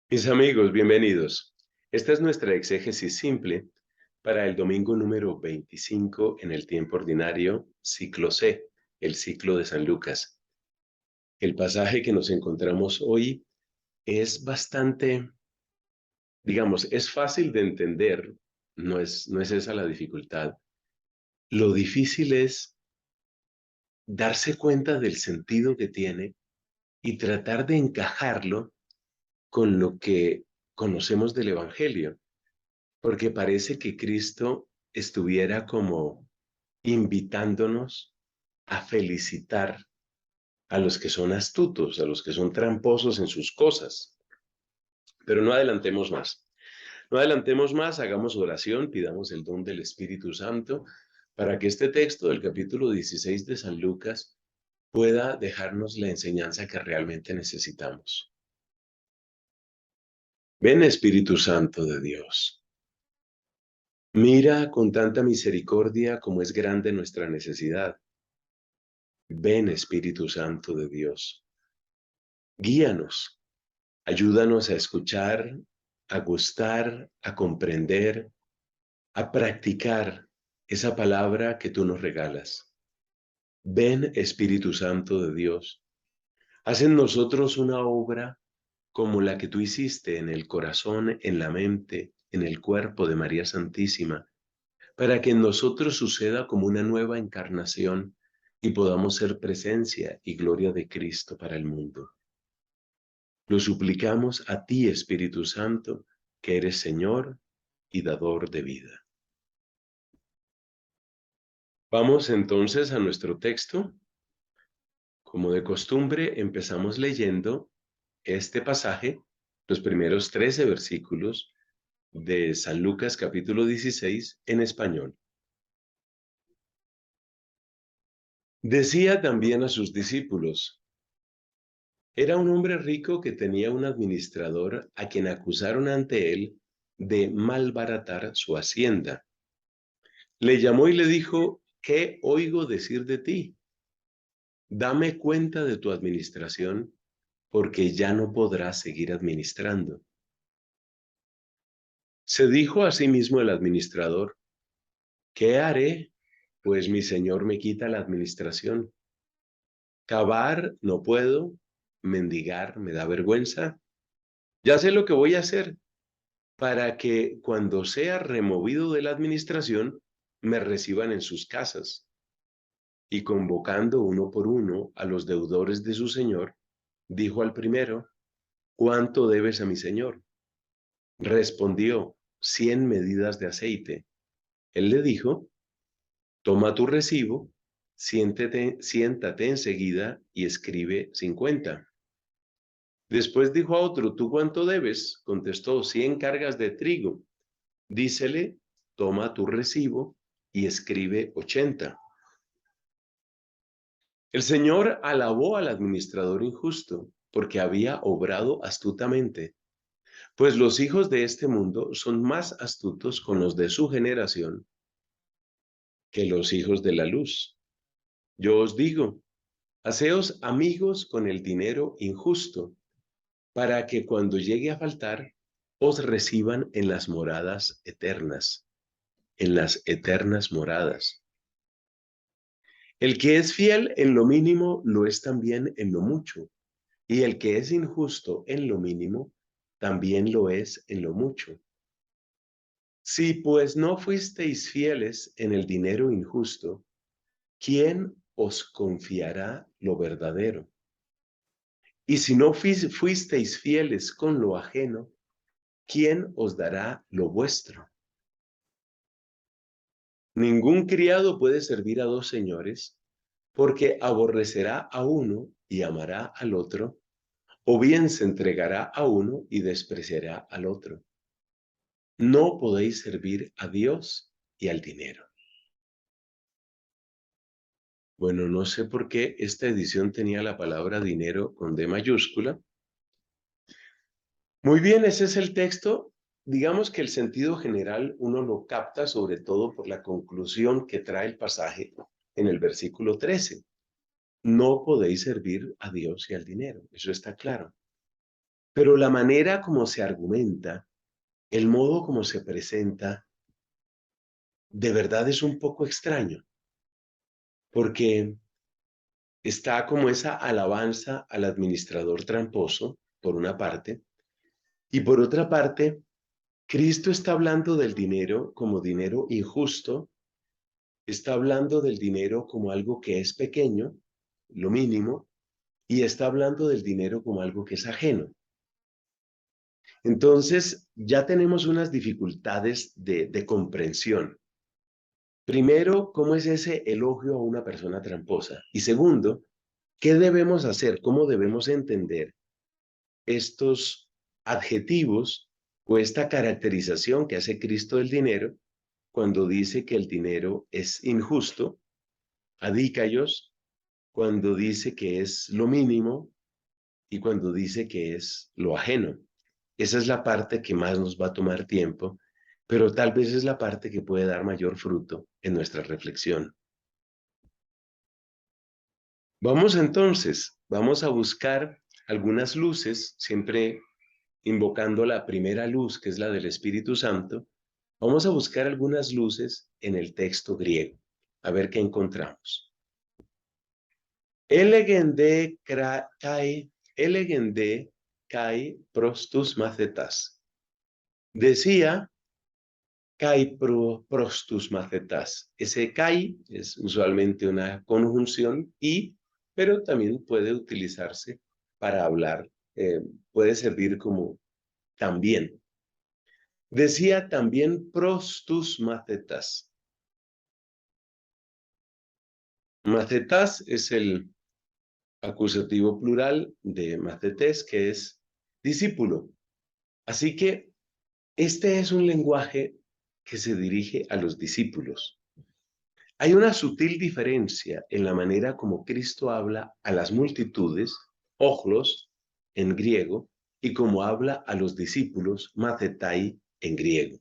Mis amigos, bienvenidos. Esta es nuestra exégesis simple para el domingo número 25 en el tiempo ordinario, ciclo C, el ciclo de San Lucas. El pasaje que nos encontramos hoy es bastante, digamos, es fácil de entender, no es esa la dificultad. Lo difícil es darse cuenta del sentido que tiene y tratar de encajarlo con lo que conocemos del Evangelio. Porque parece que Cristo estuviera como invitándonos a felicitar a los que son astutos, a los que son tramposos en sus cosas. Pero no adelantemos más. No adelantemos más, hagamos oración, pidamos el don del Espíritu Santo para que este texto del capítulo 16 de San Lucas pueda dejarnos la enseñanza que realmente necesitamos. Ven, Espíritu Santo de Dios. Mira con tanta misericordia como es grande nuestra necesidad. Ven, Espíritu Santo de Dios. Guíanos, ayúdanos a escuchar, a gustar, a comprender, a practicar esa palabra que tú nos regalas. Ven, Espíritu Santo de Dios. Haz en nosotros una obra como la que tú hiciste en el corazón, en la mente, en el cuerpo de María Santísima, para que en nosotros suceda como una nueva encarnación y podamos ser presencia y gloria de Cristo para el mundo. Lo suplicamos a ti, Espíritu Santo, que eres Señor y dador de vida. Vamos entonces a nuestro texto. Como de costumbre, empezamos leyendo este pasaje, los primeros 13 versículos de San Lucas capítulo 16 en español. Decía también a sus discípulos: era un hombre rico que tenía un administrador a quien acusaron ante él de malbaratar su hacienda. Le llamó y le dijo: ¿qué oigo decir de ti? Dame cuenta de tu administración, porque ya no podrás seguir administrando. Se dijo a sí mismo el administrador: ¿qué haré? Pues mi señor me quita la administración. Cavar no puedo, mendigar me da vergüenza. Ya sé lo que voy a hacer para que cuando sea removido de la administración me reciban en sus casas. Y convocando uno por uno a los deudores de su señor, dijo al primero: ¿cuánto debes a mi señor? Respondió: 100 medidas de aceite. Él le dijo: toma tu recibo, siéntate enseguida y escribe 50. Después dijo a otro: ¿tú cuánto debes? Contestó: 100 cargas de trigo. Dícele: toma tu recibo y escribe 80. El Señor alabó al administrador injusto porque había obrado astutamente, pues los hijos de este mundo son más astutos con los de su generación que los hijos de la luz. Yo os digo, haceos amigos con el dinero injusto, para que cuando llegue a faltar, os reciban en las moradas eternas, en las eternas moradas. El que es fiel en lo mínimo lo es también en lo mucho, y el que es injusto en lo mínimo también lo es en lo mucho. Si pues no fuisteis fieles en el dinero injusto, ¿quién os confiará lo verdadero? Y si no fuisteis fieles con lo ajeno, ¿quién os dará lo vuestro? Ningún criado puede servir a dos señores, porque aborrecerá a uno y amará al otro, o bien se entregará a uno y despreciará al otro. No podéis servir a Dios y al dinero. Bueno, no sé por qué esta edición tenía la palabra dinero con D mayúscula. Muy bien, ese es el texto. Digamos que el sentido general uno lo capta sobre todo por la conclusión que trae el pasaje en el versículo 13. No podéis servir a Dios y al dinero, eso está claro. Pero la manera como se argumenta, el modo como se presenta, de verdad es un poco extraño, porque está como esa alabanza al administrador tramposo, por una parte, y por otra parte, Cristo está hablando del dinero como dinero injusto, está hablando del dinero como algo que es pequeño, lo mínimo, y está hablando del dinero como algo que es ajeno. Entonces, ya tenemos unas dificultades de comprensión. Primero, ¿cómo es ese elogio a una persona tramposa? Y segundo, ¿qué debemos hacer? ¿Cómo debemos entender estos adjetivos o esta caracterización que hace Cristo del dinero cuando dice que el dinero es injusto, adícayos, cuando dice que es lo mínimo y cuando dice que es lo ajeno? Esa es la parte que más nos va a tomar tiempo, pero tal vez es la parte que puede dar mayor fruto en nuestra reflexión. Vamos entonces, vamos a buscar algunas luces, siempre invocando la primera luz, que es la del Espíritu Santo. Vamos a buscar algunas luces en el texto griego, a ver qué encontramos. Elegende kai prostus macetas. Decía kai prostus macetas. Ese kai es usualmente una conjunción y, pero también puede utilizarse para hablar, puede servir como también. Decía también prostus macetas. Macetas es el acusativo plural de macetes, que es discípulo. Así que este es un lenguaje que se dirige a los discípulos. Hay una sutil diferencia en la manera como Cristo habla a las multitudes, ojlos en griego, y como habla a los discípulos, macetai en griego.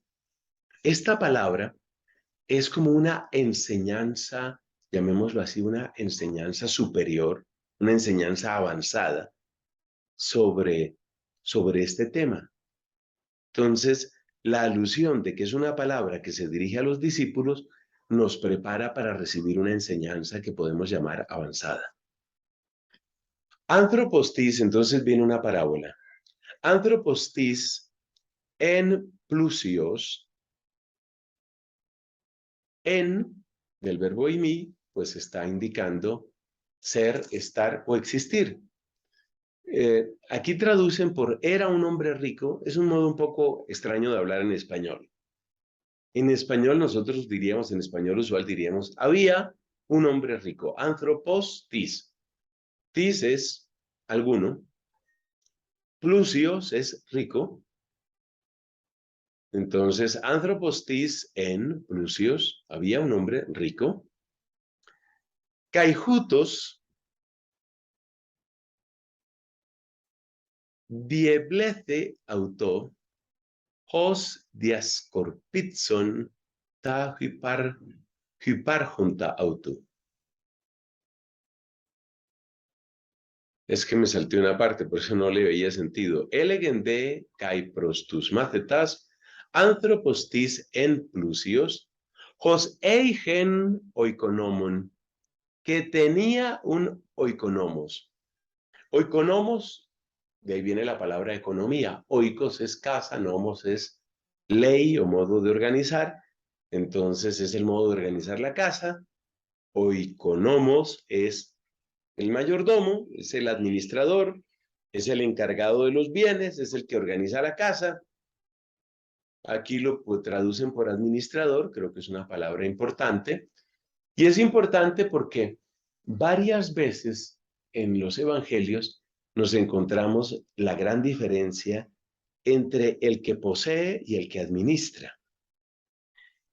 Esta palabra es como una enseñanza, llamémoslo así, una enseñanza superior, una enseñanza avanzada sobre este tema. Entonces, la alusión de que es una palabra que se dirige a los discípulos nos prepara para recibir una enseñanza que podemos llamar avanzada. Anthropostis, entonces viene una parábola. Anthropostis en plusios, en del verbo imi, pues está indicando ser, estar o existir. Aquí traducen por era un hombre rico, es un modo un poco extraño de hablar en español. En español nosotros diríamos, en español usual diríamos, había un hombre rico, anthropos tis. Tis es alguno, plusios es rico, entonces anthropos tis en plusios, había un hombre rico. Caijutos, dieblece auto, hos diascorpitson ta hyparjonta auto. Es que me salté una parte, por eso no le veía sentido. Elegende kai prostus macetas, anthropostis en plusios, hos eigen oikonomon, que tenía un oikonomos. Oikonomos, de ahí viene la palabra economía. Oikos es casa, nomos es ley o modo de organizar. Entonces es el modo de organizar la casa. Oikonomos es el mayordomo, es el administrador, es el encargado de los bienes, es el que organiza la casa. Aquí lo traducen por administrador, creo que es una palabra importante. Y es importante porque varias veces en los evangelios nos encontramos la gran diferencia entre el que posee y el que administra.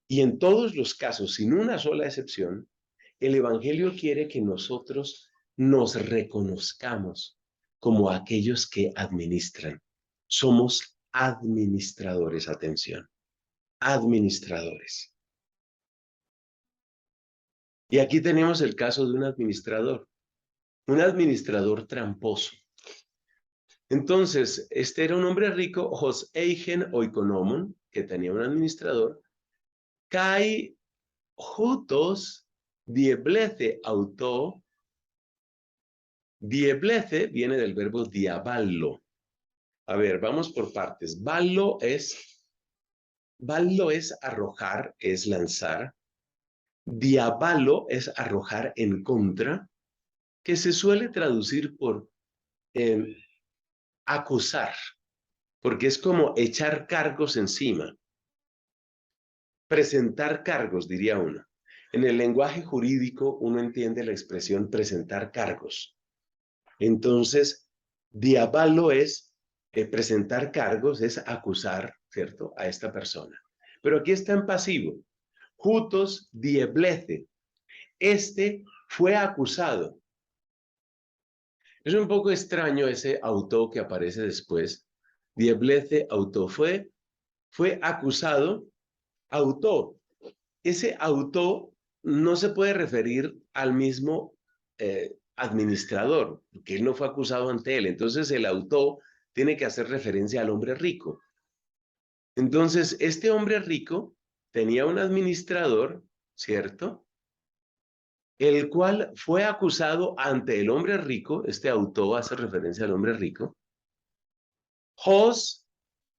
Y en todos los casos, sin una sola excepción, el evangelio quiere que nosotros nos reconozcamos como aquellos que administran. Somos administradores, atención, administradores. Y aquí tenemos el caso de un administrador tramposo. Entonces, este era un hombre rico, hos eigen oikonomon, que tenía un administrador, kai jutos dieblece auto. Dieblece viene del verbo diaballo. A ver, vamos por partes. Ballo es arrojar, es lanzar. Diabalo es arrojar en contra, que se suele traducir por eh, acusar, porque es como echar cargos encima. Presentar cargos, diría uno. En el lenguaje jurídico uno entiende la expresión presentar cargos. Entonces, diabalo es presentar cargos, es acusar, ¿cierto?, a esta persona. Pero aquí está en pasivo. Jutos dieblece. Este fue acusado. Es un poco extraño ese auto que aparece después. Dieblece auto fue acusado. Auto. Ese auto no se puede referir al mismo administrador, porque él no fue acusado ante él. Entonces el auto tiene que hacer referencia al hombre rico. Entonces este hombre rico tenía un administrador, ¿cierto?, el cual fue acusado ante el hombre rico. Este auto hace referencia al hombre rico. Hos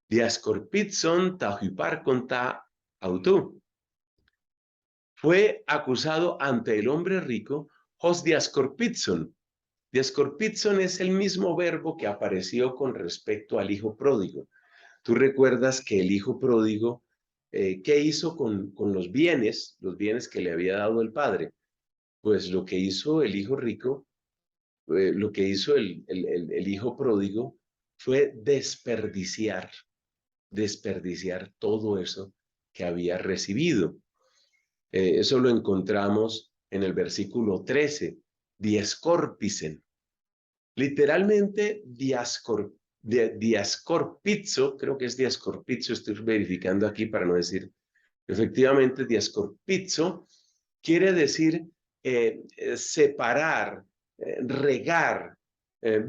diascorpitson tahupar contra auto. Fue acusado ante el hombre rico, hos diascorpitson. Diascorpitson es el mismo verbo que apareció con respecto al hijo pródigo. Tú recuerdas que el hijo pródigo, ¿qué hizo con los bienes que le había dado el padre? Pues lo que hizo el hijo rico, lo que hizo el hijo pródigo fue desperdiciar todo eso que había recibido. Eso lo encontramos en el versículo 13, diascorpicen. Literalmente, diascorpizo, creo que es diascorpizo, estoy verificando aquí para no decir, efectivamente, diascorpizo quiere decir separar, regar,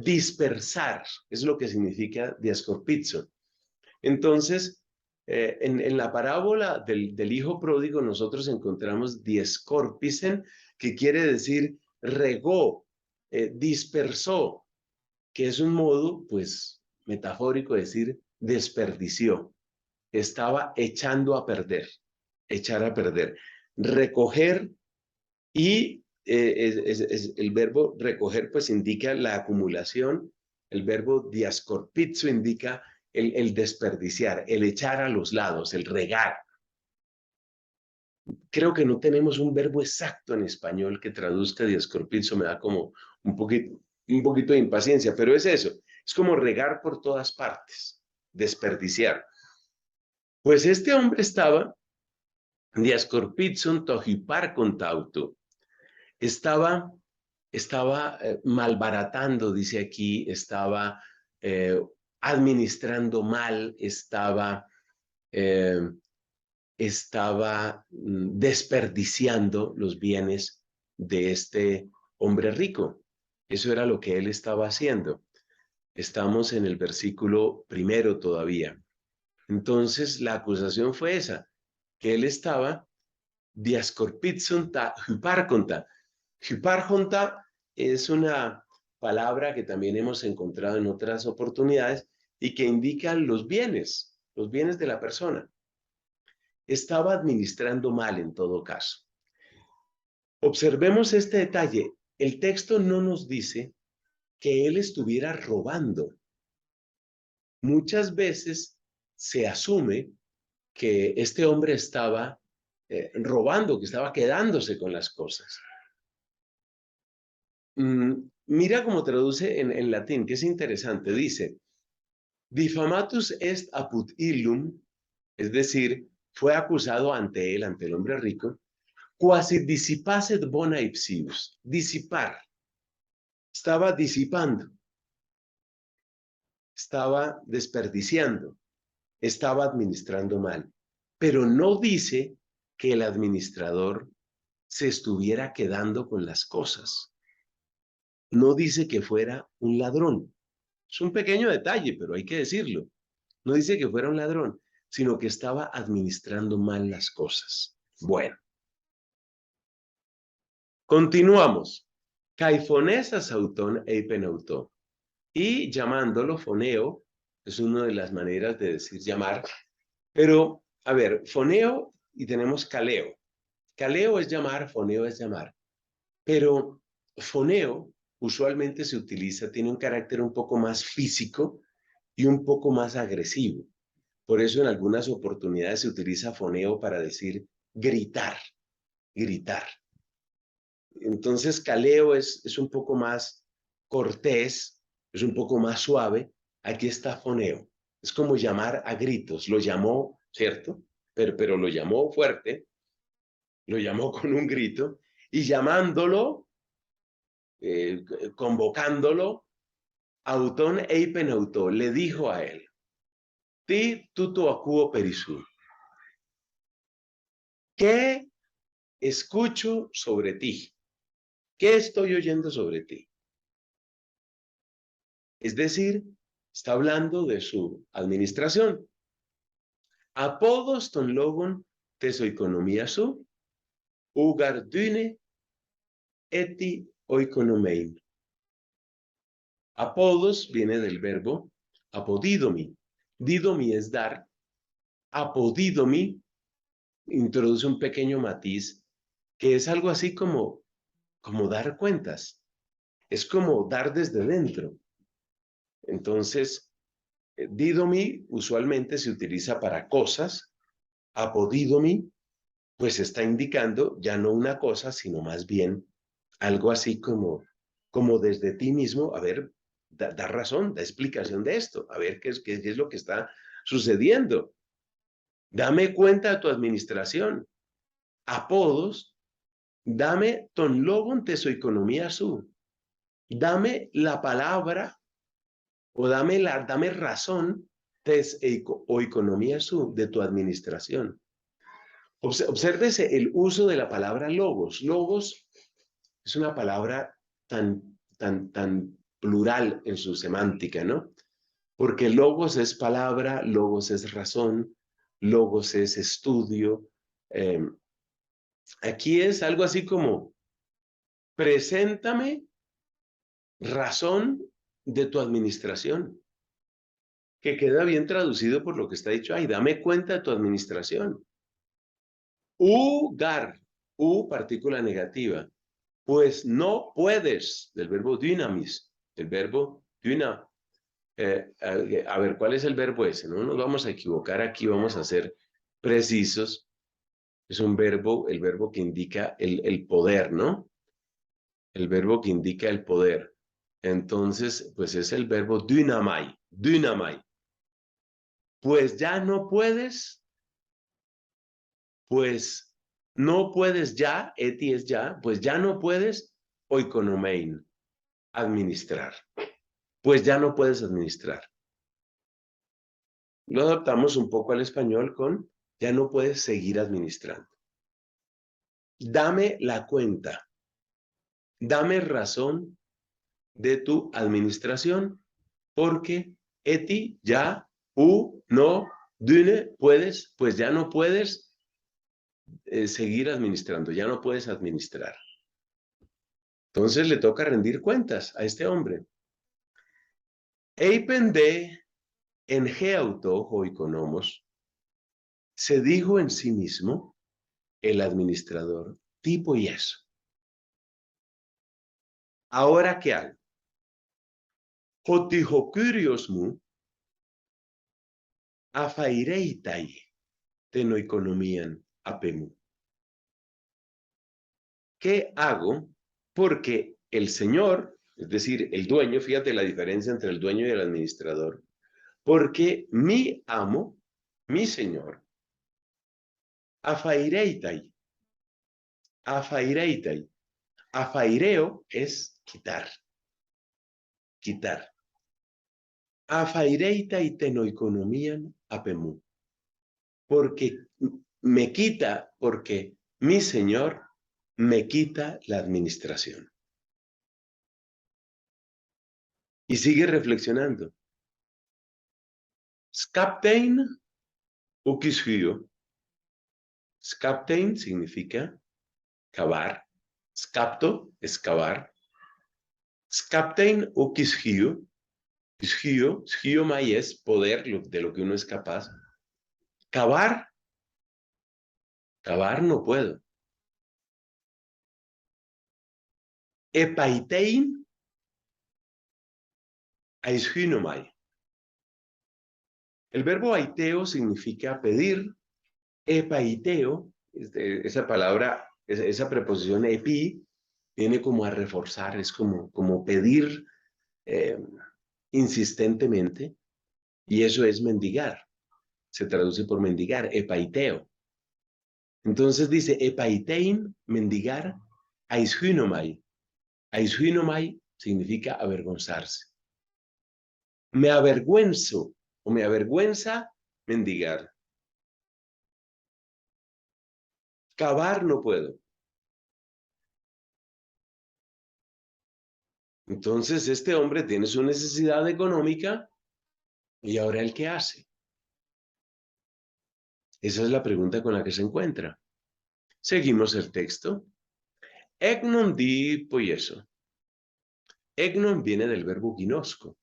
dispersar, es lo que significa diascorpizo. Entonces, en la parábola del hijo pródigo nosotros encontramos diascorpicen, que quiere decir regó, dispersó, que es un modo, pues, metafórico de decir desperdició. Estaba echando a perder, echar a perder. Recoger y el verbo recoger pues indica la acumulación, el verbo diascorpizo indica el desperdiciar, el echar a los lados, el regar. Creo que no tenemos un verbo exacto en español que traduzca diascorpizo, me da como un poquito de impaciencia, pero es eso, es como regar por todas partes, desperdiciar. Pues este hombre estaba diascorpizon tohipar contauto, estaba malbaratando, dice aquí, estaba administrando mal, estaba desperdiciando los bienes de este hombre rico. Eso era lo que él estaba haciendo. Estamos en el versículo 1 todavía. Entonces la acusación fue esa, que él estaba diascorpizon ta hyparconta. Hyparconta es una palabra que también hemos encontrado en otras oportunidades y que indica los bienes de la persona. Estaba administrando mal en todo caso. Observemos este detalle. El texto no nos dice que él estuviera robando. Muchas veces se asume que este hombre estaba robando, que estaba quedándose con las cosas. Mira cómo traduce en latín, que es interesante. Dice, difamatus est apud illum, es decir, fue acusado ante él, ante el hombre rico, quasi dissipaset bona ipsius, disipar, estaba disipando, estaba desperdiciando, estaba administrando mal, pero no dice que el administrador se estuviera quedando con las cosas. No dice que fuera un ladrón, Es un pequeño detalle, pero hay que decirlo. No dice que fuera un ladrón, sino que estaba administrando mal las cosas. Bueno, continuamos. Caifonesas autón eipenautó. Y llamándolo foneo, es una de las maneras de decir llamar. Pero, a ver, foneo y tenemos caleo. Caleo es llamar, foneo es llamar. Pero foneo usualmente se utiliza, tiene un carácter un poco más físico y un poco más agresivo. Por eso en algunas oportunidades se utiliza foneo para decir gritar, gritar. Entonces caleo es un poco más cortés, es un poco más suave. Aquí está foneo. Es como llamar a gritos. Lo llamó, ¿cierto? Pero lo llamó fuerte, lo llamó con un grito y llamándolo, convocándolo, autón eipenauto le dijo a él, ti tuto acuo perisú. ¿Qué escucho sobre ti? ¿Qué estoy oyendo sobre ti? Es decir, está hablando de su administración. Apodos ton logon tesoeconomia su, ugardyne eti oikonomein. Apodos viene del verbo apodidomi. Didomi es dar. Apodidomi introduce un pequeño matiz que es algo así como dar cuentas. Es como dar desde dentro. Entonces, didomi usualmente se utiliza para cosas. Apodidomi, pues está indicando ya no una cosa, sino más bien algo así como desde ti mismo, a ver, da razón, da explicación de esto, a ver qué es lo que está sucediendo. Dame cuenta de tu administración. Apodos, dame ton logon tesoeconomía su. Dame la palabra o dame razón o economía su de tu administración. Obsérvese el uso de la palabra logos. Logos es una palabra tan plural en su semántica, ¿no? Porque logos es palabra, logos es razón, logos es estudio. Aquí es algo así como, preséntame razón de tu administración, que queda bien traducido por lo que está dicho ahí, dame cuenta de tu administración. Ugar, partícula negativa, pues no puedes, del verbo dynamis, el verbo dyna. A ver, ¿cuál es el verbo ese? No nos vamos a equivocar aquí, vamos a ser precisos. Es un verbo, el verbo que indica el poder, ¿no? El verbo que indica el poder. Entonces, pues es el verbo dynamai, dynamai. Pues ya no puedes, pues no puedes ya, eti es ya, pues ya no puedes oikonomein, administrar. Pues ya no puedes administrar. Lo adaptamos un poco al español con ya no puedes seguir administrando. Dame la cuenta, dame razón de tu administración, porque eti ya, no, dune, puedes, pues ya no puedes seguir administrando, ya no puedes administrar. Entonces le toca rendir cuentas a este hombre. Eipende en geauto o economos, se dijo en sí mismo, el administrador, tipo y eso. Ahora, ¿qué hago? Jotijokuriosmu afaireitai tenoeconomían apemu. ¿Qué hago? Porque el señor, es decir, el dueño, fíjate la diferencia entre el dueño y el administrador, porque mi amo, mi señor, afaireitai, afaireitai, afaireo es quitar, quitar. Afaireitai tenoeconomían apemu. Porque me quita, porque mi señor me quita la administración. Y sigue reflexionando. Skaptein ukishio. Skaptein significa cavar. Skapto es cavar. Skaptein ukishio. Schio mai es poder de lo que uno es capaz. Cavar, cavar no puedo. Epaitein aishinomai. El verbo aiteo significa pedir. Epaiteo, esa palabra, esa preposición epi, viene como a reforzar, es como pedir eh, insistentemente, y eso es mendigar. Se traduce por mendigar, epaiteo. Entonces dice, epaitein, mendigar, aishinomai. Aishinomai significa avergonzarse. Me avergüenzo o me avergüenza mendigar. Cavar no puedo. Entonces este hombre tiene su necesidad económica y ahora ¿el qué hace? Esa es la pregunta con la que se encuentra. Seguimos el texto. Egnon di poieso. Egnon viene del verbo ginosco,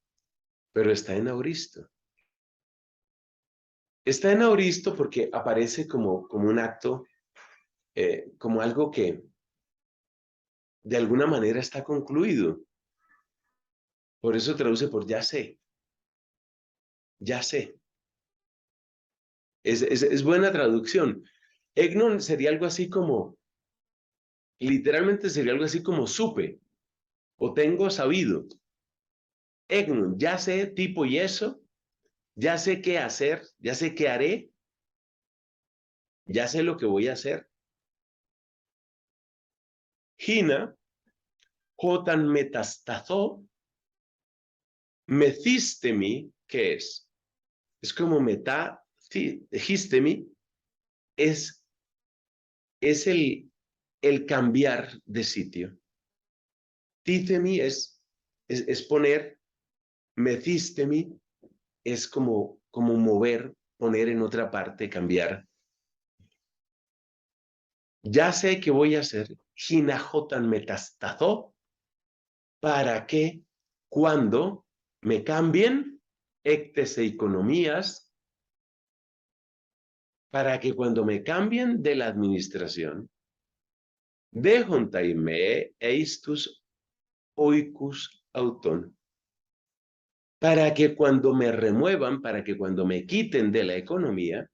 pero está en auristo. Está en auristo porque aparece como un acto, como algo que de alguna manera está concluido. Por eso traduce por ya sé. Ya sé. Es buena traducción. Egnon sería algo así como, literalmente sería algo así como supe o tengo sabido. Egnon, ya sé tipo y eso, ya sé qué hacer, ya sé qué haré, ya sé lo que voy a hacer. Hina, jotan metastazo, mecistemi, ¿qué es? Es como histemi, es el cambiar de sitio. Tithemi es poner, mecistemi es como mover, poner en otra parte, cambiar. Ya sé que voy a hacer hinajotan metastazo para que cuando me cambien ectes e economías, para que cuando me cambien de la administración, dejontaime eistus oicus auton, para que cuando me remuevan, para que cuando me quiten de la economía,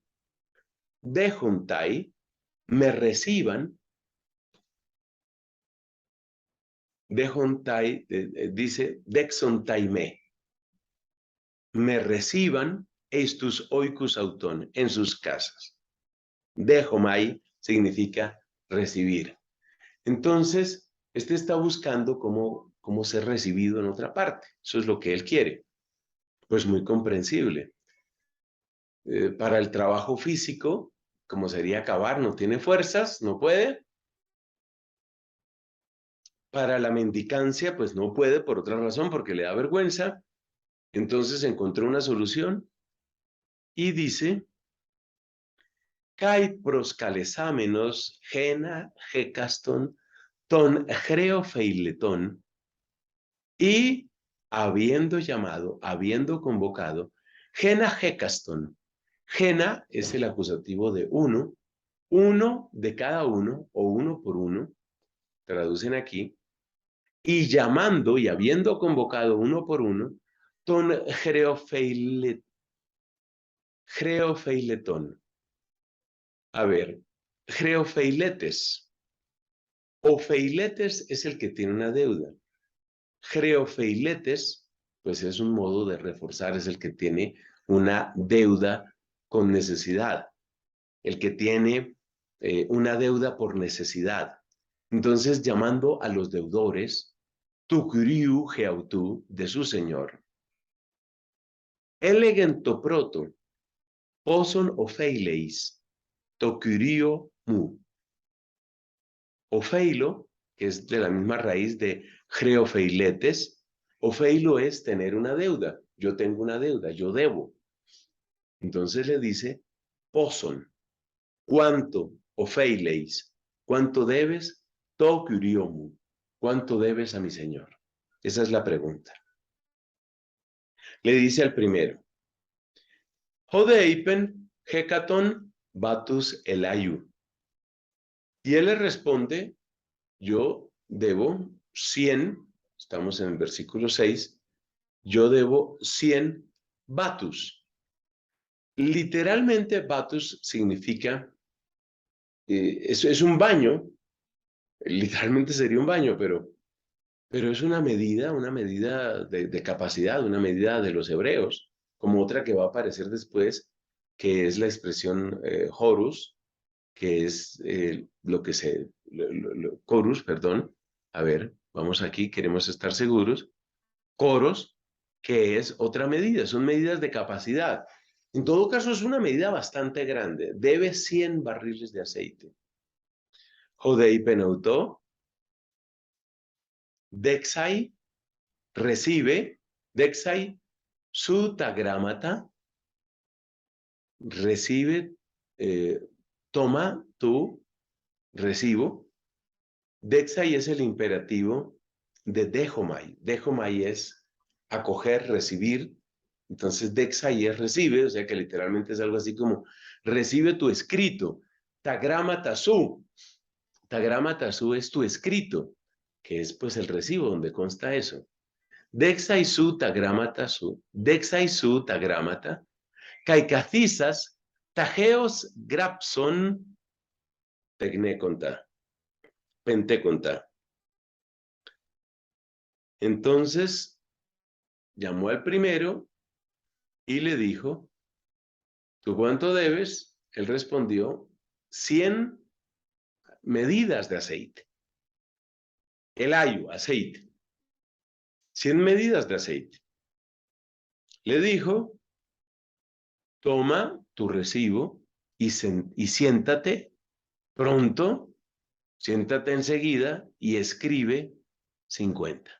dejontai, me reciban. Dejontai, dice dexontaime, me reciban estus oicus auton en sus casas. Dejomai significa recibir. Entonces, este está buscando cómo ser recibido en otra parte. Eso es lo que él quiere. Pues muy comprensible. Para el trabajo físico, como sería cavar, no tiene fuerzas, no puede. Para la mendicancia, pues no puede por otra razón, porque le da vergüenza. Entonces encontró una solución y dice, kai proscalesámenos gena hecaston ton greofeileton, y habiendo llamado, habiendo convocado, gena hecaston. Gena es el acusativo de uno de cada uno o uno por uno, traducen aquí, y llamando y habiendo convocado uno por uno, ton greofeileton. A ver, greofeiletes. Ofeiletes es el que tiene una deuda. Greofeiletes, pues es un modo de reforzar, es el que tiene una deuda con necesidad, el que tiene una deuda por necesidad. Entonces, llamando a los deudores, tucuriu geautu, de su señor, elegento proto, poson ofeileis, tocurio mu. Ofeilo, que es de la misma raíz de greofeiletes, Ofeilo es tener una deuda. Yo tengo una deuda, yo debo. Entonces le dice, poson, ¿cuánto ofeileis? ¿Cuánto debes? To curiomu. ¿Cuánto debes a mi señor? Esa es la pregunta. Le dice al primero, Jodeipen, hecaton, batus elayu. Y él le responde, yo debo 100, estamos en el versículo 6, yo debo 100 batus. Literalmente batus significa, es un baño, literalmente sería un baño, pero es una medida de capacidad, una medida de los hebreos, como otra que va a aparecer después, que es la expresión horus, que es lo que se, chorus, perdón. A ver, vamos aquí, queremos estar seguros. Coros, que es otra medida, son medidas de capacidad. En todo caso, es una medida bastante grande. Debe 100 barriles de aceite. Jodei penautó, Dexai recibe, Dexai su tagrámata, recibe, toma tu recibo. Dexai es el imperativo de dejomai. Dejomai es acoger, recibir. Entonces Dexai es recibe, o sea que literalmente es algo así como recibe tu escrito. Tagrama su. Tagrama su es tu escrito, que es pues el recibo donde consta eso. Dexai su tagramata su. Dexai su tagramata. Kaikazisas tageos grapson tecneconta. Penteconta. Entonces llamó al primero y le dijo, ¿tú cuánto debes? Él respondió, 100 medidas de aceite. El ayo, aceite. 100 medidas de aceite. Le dijo, toma tu recibo y siéntate pronto, siéntate enseguida y escribe 50.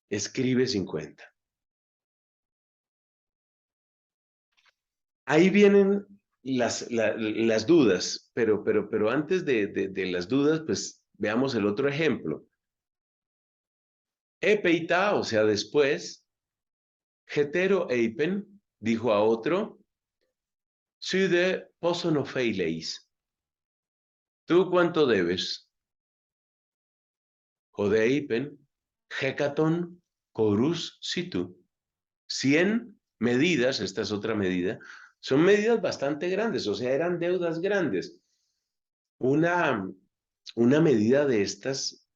Escribe 50. Ahí vienen las dudas, pero antes de las dudas, pues veamos el otro ejemplo. Epeita, o sea, después, hetero eipen, dijo a otro, Sude posonofeileis. ¿Tú cuánto debes? Jodeipen, hecaton, corus situ. 100 medidas, esta es otra medida, son medidas bastante grandes, o sea, eran deudas grandes. Una medida de estas,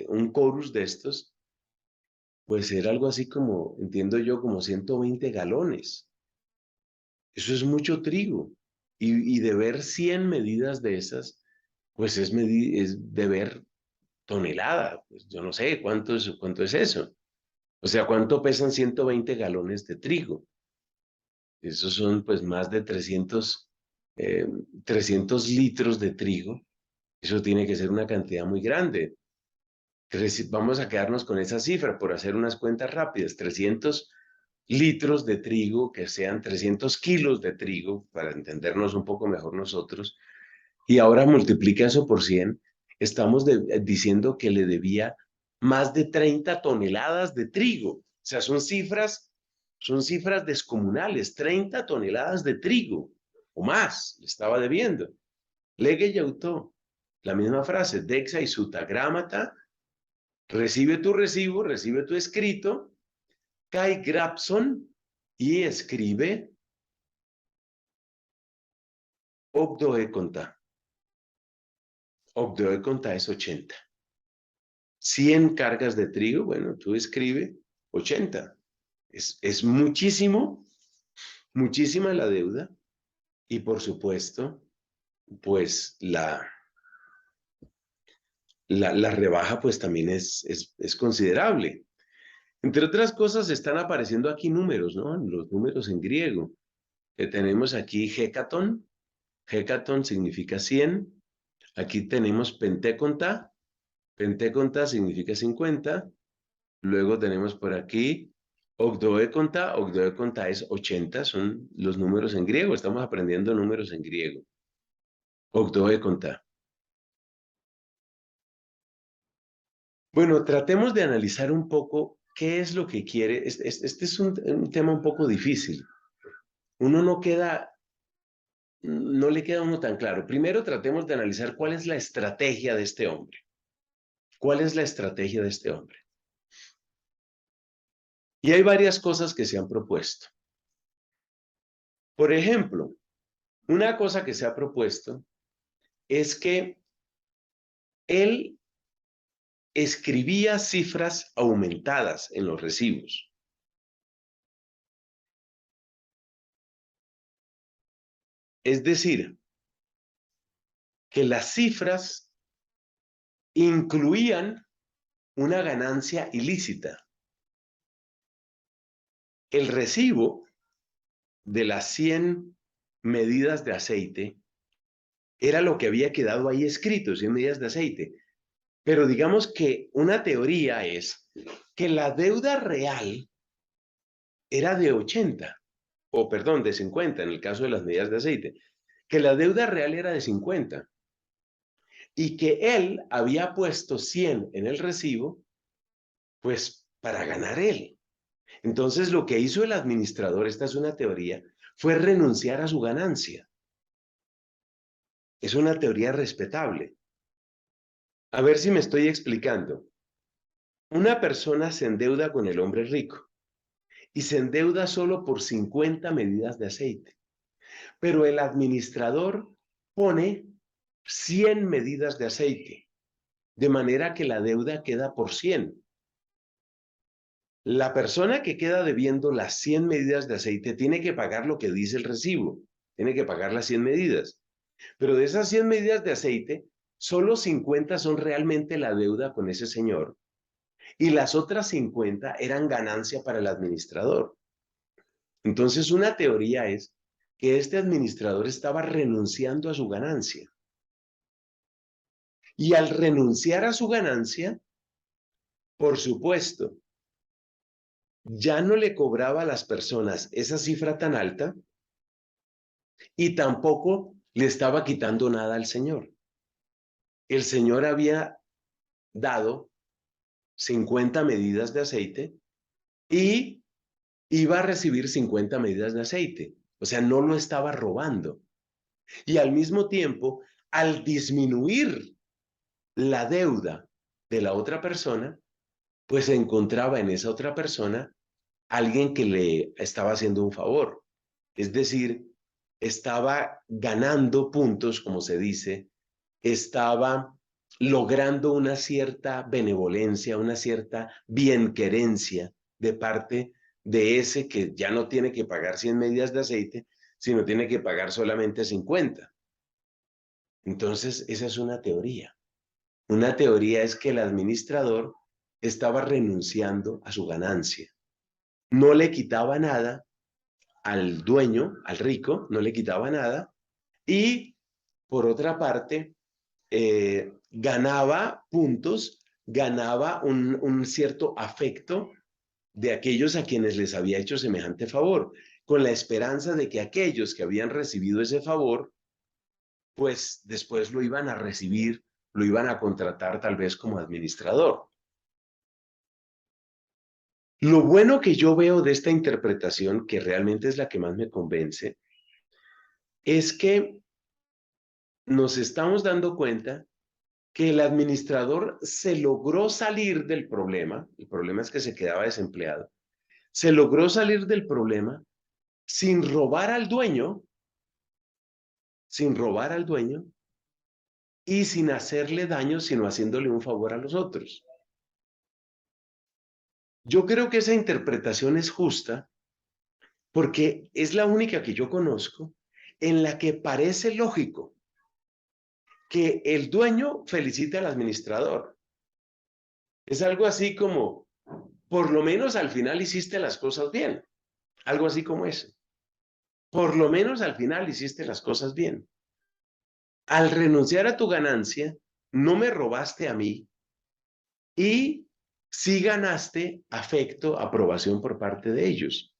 un chorus de estos, pues era algo así como, entiendo yo, como 120 galones. Eso es mucho trigo. Y de ver 100 medidas de esas, pues es de ver tonelada. Pues yo no sé cuánto es eso. O sea, ¿cuánto pesan 120 galones de trigo? Esos son pues más de 300 litros de trigo. Eso tiene que ser una cantidad muy grande. Vamos a quedarnos con esa cifra por hacer unas cuentas rápidas. 300 litros de trigo, que sean 300 kilos de trigo, para entendernos un poco mejor nosotros, y ahora multiplica eso por 100, estamos diciendo que le debía más de 30 toneladas de trigo. O sea, son cifras descomunales, 30 toneladas de trigo o más le estaba debiendo. Lege y auto, la misma frase, dexa y sutagrámata, recibe tu recibo, recibe tu escrito, Kai Grabson y escribe Obdoe conta. Obdoe conta es 80. 100 cargas de trigo, bueno, tú escribe 80. Es muchísimo, muchísima la deuda y por supuesto, pues la rebaja pues también es considerable. Entre otras cosas están apareciendo aquí números, ¿no? Los números en griego. Que tenemos aquí hecaton. Hecaton significa 100. Aquí tenemos penteconta. Penteconta significa 50. Luego tenemos por aquí Ogdoe conta es 80, son los números en griego. Estamos aprendiendo números en griego. Ogdoe conta. Bueno, tratemos de analizar un poco qué es lo que quiere. Este es un tema un poco difícil. Uno no le queda a uno tan claro. Primero tratemos de analizar cuál es la estrategia de este hombre. ¿Cuál es la estrategia de este hombre? Y hay varias cosas que se han propuesto. Por ejemplo, una cosa que se ha propuesto es que él escribía cifras aumentadas en los recibos. Es decir, que las cifras incluían una ganancia ilícita. El recibo de las 100 medidas de aceite era lo que había quedado ahí escrito, 100 medidas de aceite. Pero digamos que una teoría es que la deuda real era de 80, o perdón, de 50 en el caso de las medidas de aceite, que la deuda real era de 50 y que él había puesto 100 en el recibo, pues para ganar él. Entonces lo que hizo el administrador, esta es una teoría, fue renunciar a su ganancia. Es una teoría respetable. A ver si me estoy explicando. Una persona se endeuda con el hombre rico y se endeuda solo por 50 medidas de aceite. Pero el administrador pone 100 medidas de aceite, de manera que la deuda queda por 100. La persona que queda debiendo las 100 medidas de aceite tiene que pagar lo que dice el recibo, tiene que pagar las 100 medidas. Pero de esas 100 medidas de aceite, solo 50 son realmente la deuda con ese señor y las otras 50 eran ganancia para el administrador. Entonces, una teoría es que este administrador estaba renunciando a su ganancia. Y al renunciar a su ganancia, por supuesto, ya no le cobraba a las personas esa cifra tan alta y tampoco le estaba quitando nada al Señor. El Señor había dado 50 medidas de aceite y iba a recibir 50 medidas de aceite. O sea, no lo estaba robando. Y al mismo tiempo, al disminuir la deuda de la otra persona, pues se encontraba en esa otra persona alguien que le estaba haciendo un favor. Es decir, estaba ganando puntos, como se dice, estaba logrando una cierta benevolencia, una cierta bienquerencia de parte de ese que ya no tiene que pagar 100 medidas de aceite, sino tiene que pagar solamente 50. Entonces, esa es una teoría. Una teoría es que el administrador estaba renunciando a su ganancia. No le quitaba nada al dueño, al rico, no le quitaba nada. Y por otra parte, ganaba puntos, ganaba un cierto afecto de aquellos a quienes les había hecho semejante favor, con la esperanza de que aquellos que habían recibido ese favor, pues después lo iban a recibir, lo iban a contratar tal vez como administrador. Lo bueno que yo veo de esta interpretación, que realmente es la que más me convence, es que nos estamos dando cuenta que el administrador se logró salir del problema, el problema es que se quedaba desempleado, se logró salir del problema sin robar al dueño, sin robar al dueño y sin hacerle daño, sino haciéndole un favor a los otros. Yo creo que esa interpretación es justa porque es la única que yo conozco en la que parece lógico que el dueño felicite al administrador. Es algo así como, por lo menos al final hiciste las cosas bien. Algo así como eso. Por lo menos al final hiciste las cosas bien. Al renunciar a tu ganancia, no me robaste a mí y sí ganaste afecto, aprobación por parte de ellos.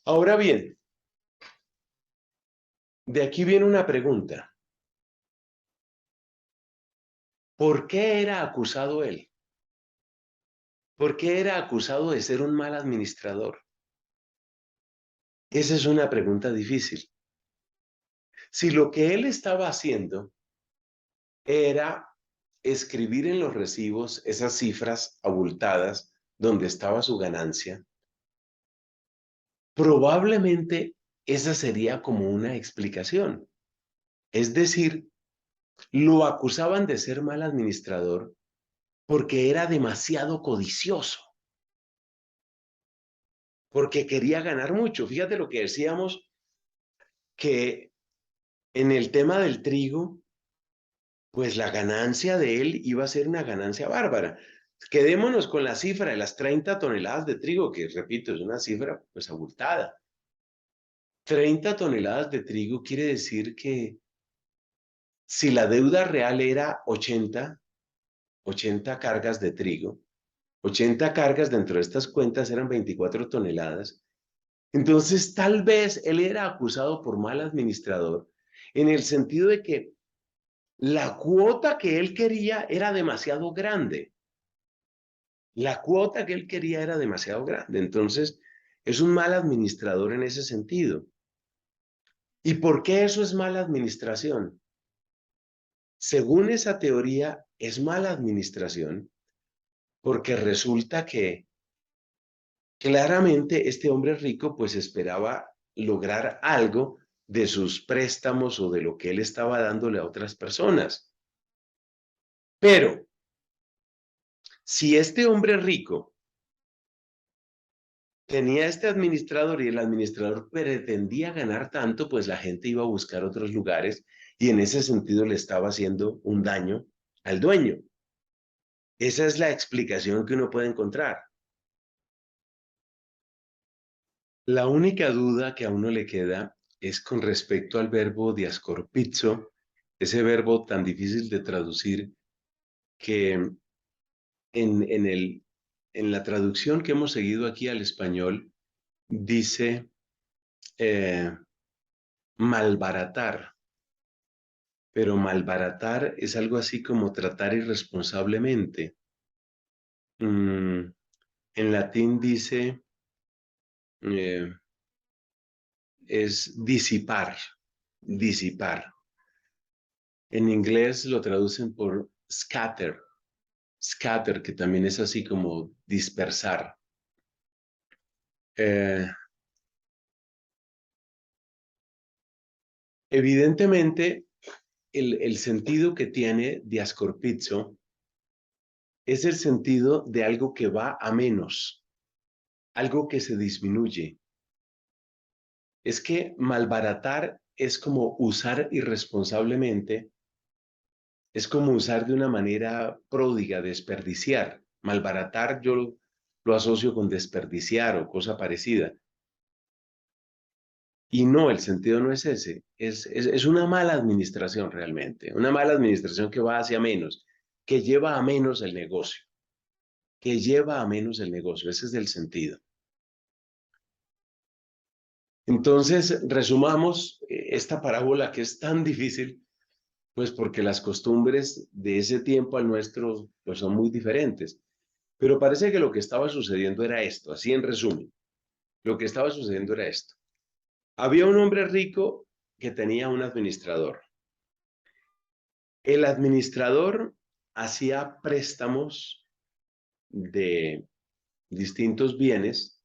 Ahora bien, de aquí viene una pregunta. ¿Por qué era acusado él? ¿Por qué era acusado de ser un mal administrador? Esa es una pregunta difícil. Si lo que él estaba haciendo era escribir en los recibos esas cifras abultadas donde estaba su ganancia, probablemente esa sería como una explicación. Es decir, lo acusaban de ser mal administrador porque era demasiado codicioso, porque quería ganar mucho. Fíjate lo que decíamos, que en el tema del trigo, pues la ganancia de él iba a ser una ganancia bárbara. Quedémonos con la cifra de las 30 toneladas de trigo, que repito, es una cifra pues abultada. 30 toneladas de trigo quiere decir que si la deuda real era 80 cargas de trigo, 80 cargas dentro de estas cuentas eran 24 toneladas. Entonces, tal vez él era acusado por mal administrador en el sentido de que la cuota que él quería era demasiado grande. La cuota que él quería era demasiado grande. Entonces, es un mal administrador en ese sentido. ¿Y por qué eso es mala administración? Según esa teoría, es mala administración porque resulta que claramente este hombre rico pues esperaba lograr algo de sus préstamos o de lo que él estaba dándole a otras personas. Pero si este hombre rico tenía este administrador y el administrador pretendía ganar tanto, pues la gente iba a buscar otros lugares y en ese sentido le estaba haciendo un daño al dueño. Esa es la explicación que uno puede encontrar. La única duda que a uno le queda es con respecto al verbo diascorpizo, ese verbo tan difícil de traducir que en la traducción que hemos seguido aquí al español dice malbaratar, pero malbaratar es algo así como tratar irresponsablemente. Mm, en latín dice eh, es disipar, disipar. En inglés lo traducen por scatter, scatter, que también es así como dispersar. Eh, evidentemente, el sentido que tiene diascorpizo es el sentido de algo que va a menos, algo que se disminuye. Es que malbaratar es como usar irresponsablemente, es como usar de una manera pródiga, desperdiciar. Malbaratar yo lo asocio con desperdiciar o cosa parecida. Y no, el sentido no es ese, es una mala administración realmente, una mala administración que va hacia menos, que lleva a menos el negocio, que lleva a menos el negocio, ese es el sentido. Entonces, resumamos esta parábola que es tan difícil, pues porque las costumbres de ese tiempo al nuestro pues son muy diferentes. Pero parece que lo que estaba sucediendo era esto, así en resumen, lo que estaba sucediendo era esto. Había un hombre rico que tenía un administrador. El administrador hacía préstamos de distintos bienes,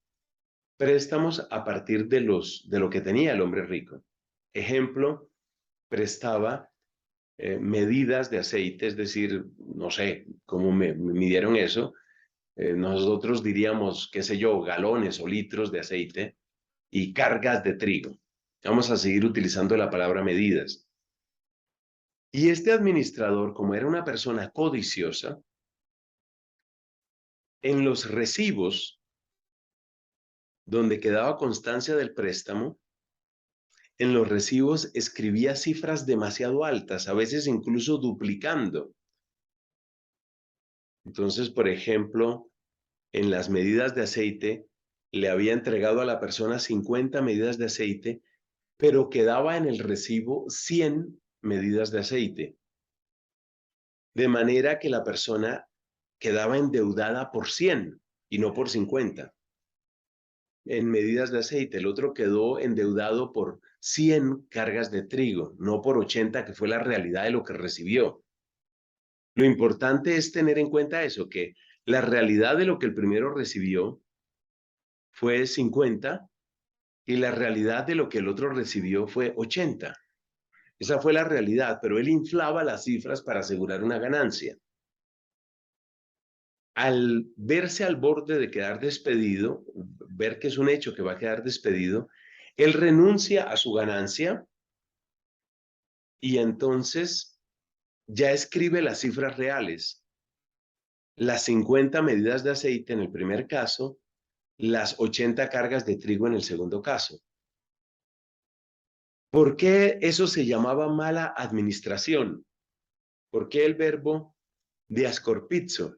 préstamos a partir de lo que tenía el hombre rico. Ejemplo, prestaba medidas de aceite, es decir, no sé cómo me midieron eso, nosotros diríamos, qué sé yo, galones o litros de aceite y cargas de trigo. Vamos a seguir utilizando la palabra medidas. Y este administrador, como era una persona codiciosa, en los recibos donde quedaba constancia del préstamo, en los recibos escribía cifras demasiado altas, a veces incluso duplicando. Entonces, por ejemplo, en las medidas de aceite, le había entregado a la persona 50 medidas de aceite, pero quedaba en el recibo 100 medidas de aceite. De manera que la persona quedaba endeudada por 100 y no por 50 en medidas de aceite. El otro quedó endeudado por 100 cargas de trigo, no por 80, que fue la realidad de lo que recibió. Lo importante es tener en cuenta eso, que la realidad de lo que el primero recibió fue 50 y la realidad de lo que el otro recibió fue 80. Esa fue la realidad, pero él inflaba las cifras para asegurar una ganancia. Al verse al borde de quedar despedido, ver que es un hecho que va a quedar despedido, él renuncia a su ganancia y entonces ya escribe las cifras reales, las 50 medidas de aceite en el primer caso, las 80 cargas de trigo en el segundo caso. ¿Por qué eso se llamaba mala administración? ¿Por qué el verbo diascorpizo?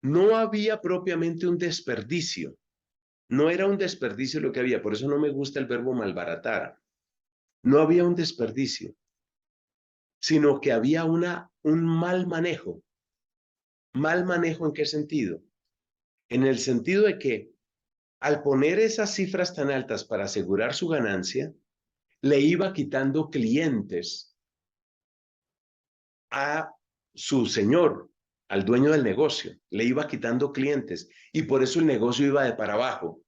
No había propiamente un desperdicio. No era un desperdicio lo que había, por eso no me gusta el verbo malbaratar. No había un desperdicio, sino que había un mal manejo. ¿Mal manejo en qué sentido? En el sentido de que al poner esas cifras tan altas para asegurar su ganancia, le iba quitando clientes a su señor, al dueño del negocio, le iba quitando clientes y por eso el negocio iba de para abajo.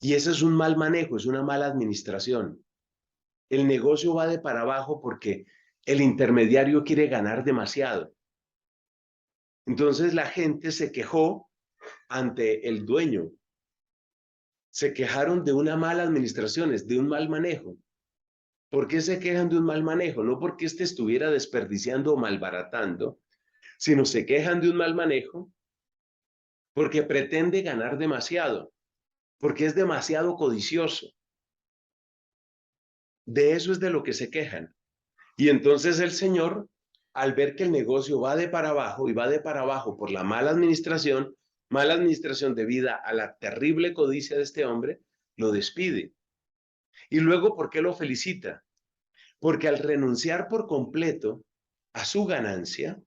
Y ese es un mal manejo, es una mala administración. El negocio va de para abajo porque el intermediario quiere ganar demasiado. Entonces la gente se quejó ante el dueño. Se quejaron de una mala administración, de un mal manejo. ¿Por qué se quejan de un mal manejo? No porque éste estuviera desperdiciando o malbaratando, sino se quejan de un mal manejo porque pretende ganar demasiado, porque es demasiado codicioso. De eso es de lo que se quejan. Y entonces el Señor, al ver que el negocio va de para abajo y va de para abajo por la mala administración debida a la terrible codicia de este hombre, lo despide. Y luego, ¿por qué lo felicita? Porque al renunciar por completo a su ganancia,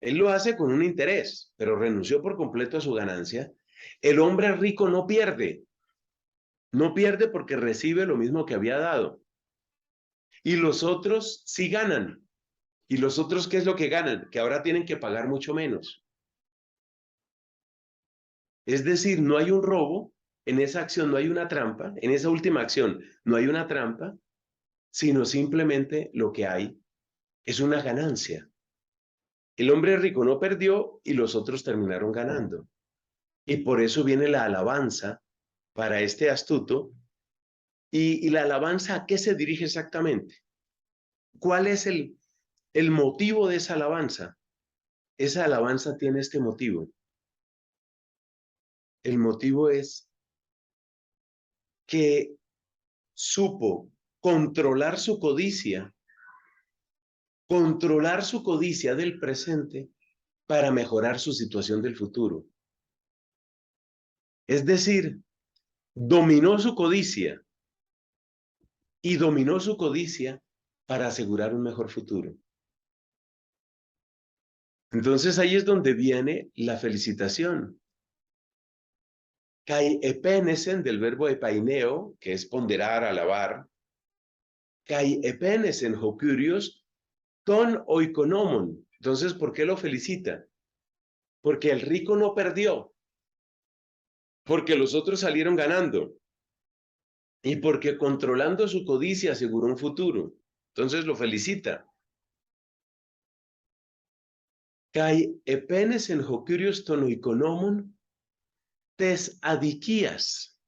él lo hace con un interés, pero renunció por completo a su ganancia, el hombre rico no pierde. No pierde porque recibe lo mismo que había dado. Y los otros sí ganan. ¿Y los otros qué es lo que ganan? Que ahora tienen que pagar mucho menos. Es decir, no hay un robo, en esa acción no hay una trampa, en esa última acción no hay una trampa, sino simplemente lo que hay es una ganancia. El hombre rico no perdió y los otros terminaron ganando. Y por eso viene la alabanza para este astuto. ¿Y la alabanza a qué se dirige exactamente? ¿Cuál es el motivo de esa alabanza? Esa alabanza tiene este motivo. El motivo es que supo controlar su codicia del presente para mejorar su situación del futuro. Es decir, dominó su codicia y dominó su codicia para asegurar un mejor futuro. Entonces ahí es donde viene la felicitación. Kai epenesen del verbo epaineo, que es ponderar, alabar. Kai epenesen hokurios ton oikonomon. Entonces, ¿por qué lo felicita? Porque el rico no perdió, porque los otros salieron ganando y porque controlando su codicia aseguró un futuro. Entonces lo felicita. Kai epenesen hokurios ton oikonomon tes adiquías.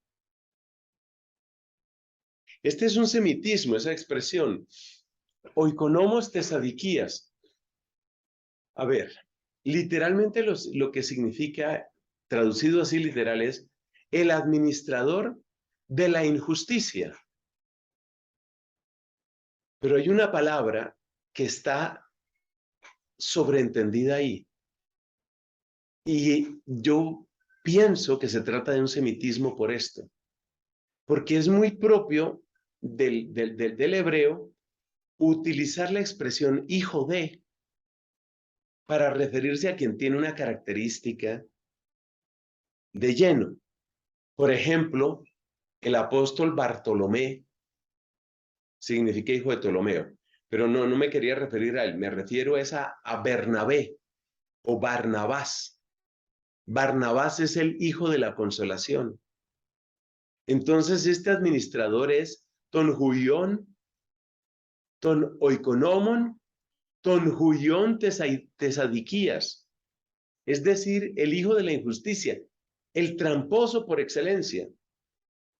Este es un semitismo, esa expresión. Oikonomos tes adiquías. A ver, literalmente lo que significa, traducido así literal, es el administrador de la injusticia. Pero hay una palabra que está sobreentendida ahí. Y yo pienso que se trata de un semitismo por esto, porque es muy propio del hebreo utilizar la expresión hijo de para referirse a quien tiene una característica de lleno. Por ejemplo, el apóstol Bartolomé significa hijo de Ptolomeo, pero no me quería referir a él, me refiero a Bernabé o Barnabás. Barnabás es el hijo de la consolación. Entonces, este administrador es ton huión, ton oikonomon, ton huión tesadiquías, es decir, el hijo de la injusticia, el tramposo por excelencia.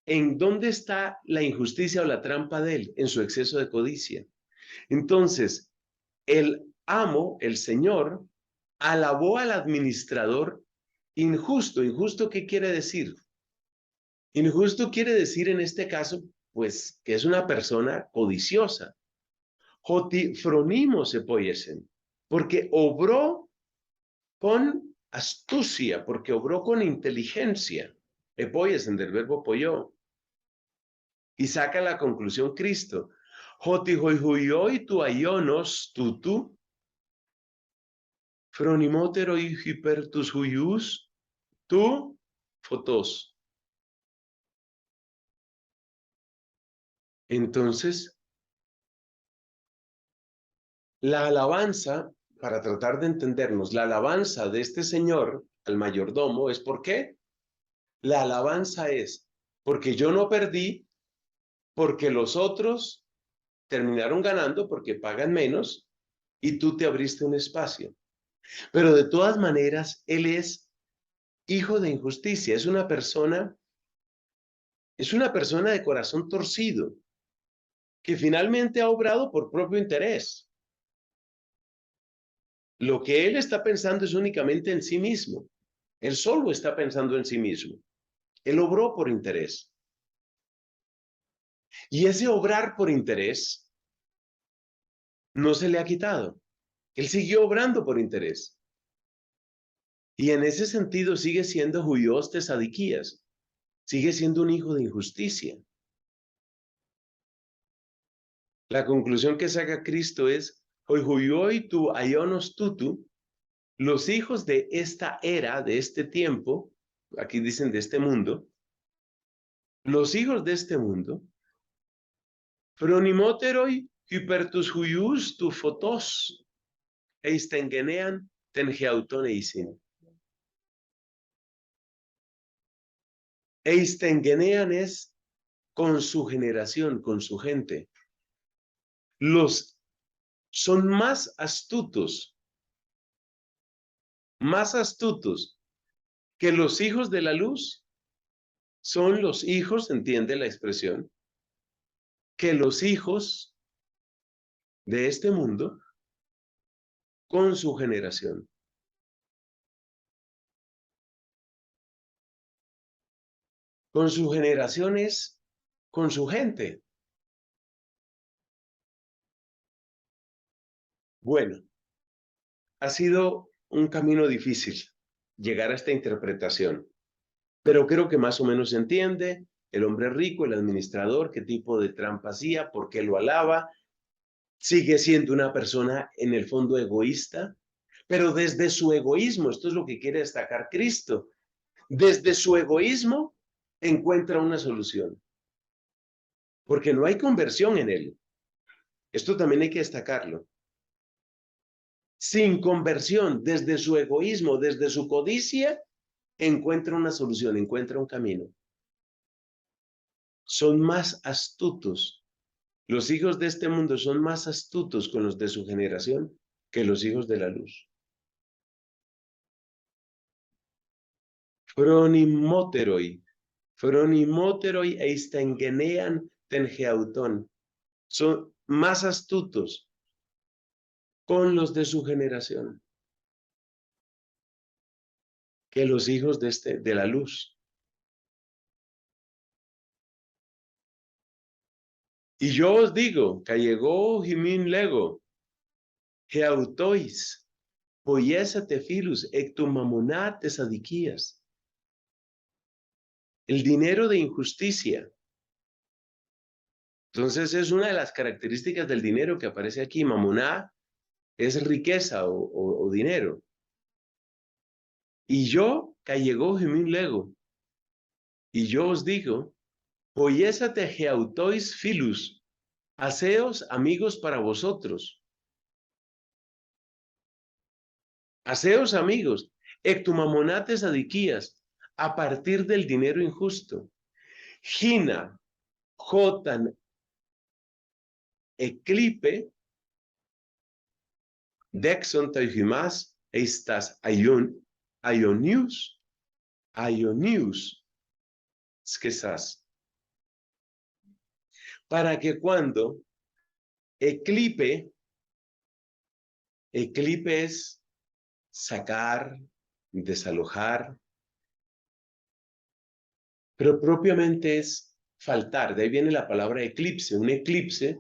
¿En dónde está la injusticia o la trampa de él? En su exceso de codicia. Entonces, el amo, el señor, alabó al administrador injusto. ¿Injusto qué quiere decir? Injusto quiere decir en este caso, pues, que es una persona codiciosa. Joti fronimo se poyesen, porque obró con astucia, porque obró con inteligencia. Epoyesen del verbo poyó. Y saca la conclusión Cristo. Joti hoy tu aionos tutu, fronimotero y hipertus huyus, tu fotos. Entonces, la alabanza, para tratar de entendernos, la alabanza de este señor al mayordomo es ¿por qué? La alabanza es porque yo no perdí, porque los otros terminaron ganando porque pagan menos y tú te abriste un espacio. Pero de todas maneras, él es hijo de injusticia, es una persona de corazón torcido que finalmente ha obrado por propio interés. Lo que él está pensando es únicamente en sí mismo. Él solo está pensando en sí mismo. Él obró por interés. Y ese obrar por interés no se le ha quitado. Él siguió obrando por interés. Y en ese sentido sigue siendo Juiós de Sadiquías. Sigue siendo un hijo de injusticia. La conclusión que saca Cristo es, hoy Juioi tu aionos tutu, los hijos de esta era, de este tiempo, aquí dicen de este mundo, los hijos de este mundo, Fronimoteroi hypertus huius tu fotos, eistengenean tengeautoneisin. Eistengenean es con su generación, con su gente. Los son más astutos que los hijos de la luz. Son los hijos, entiende la expresión, que los hijos de este mundo con su generación. Con su generación es con su gente. Bueno, ha sido un camino difícil llegar a esta interpretación, pero creo que más o menos se entiende. El hombre rico, el administrador, qué tipo de trampa hacía, por qué lo alaba. Sigue siendo una persona en el fondo egoísta, pero desde su egoísmo, esto es lo que quiere destacar Cristo, desde su egoísmo encuentra una solución, porque no hay conversión en él. Esto también hay que destacarlo. Sin conversión, desde su egoísmo, desde su codicia, encuentra una solución, encuentra un camino. Son más astutos. Los hijos de este mundo son más astutos con los de su generación que los hijos de la luz. Fronimoteroi, fronimoteroi eistengenean tengeauton. Son más astutos con los de su generación que los hijos de la luz. Y yo os digo, que llegó Jimin Lego, Geautois, poiesate filus, ectumamonates adiquías. El dinero de injusticia. Entonces es una de las características del dinero que aparece aquí. Mamoná es riqueza o dinero. Y yo, callegó gemín lego. Y yo os digo, poiesate geautois filus, haceos amigos para vosotros. Haceos amigos, ectumamonates adiquías, a partir del dinero injusto. Gina, jotan, eclipe, dexon taigimas, estas ionius, skesas. Para que cuando eclipe es sacar, desalojar, pero propiamente es faltar. De ahí viene la palabra eclipse. Un eclipse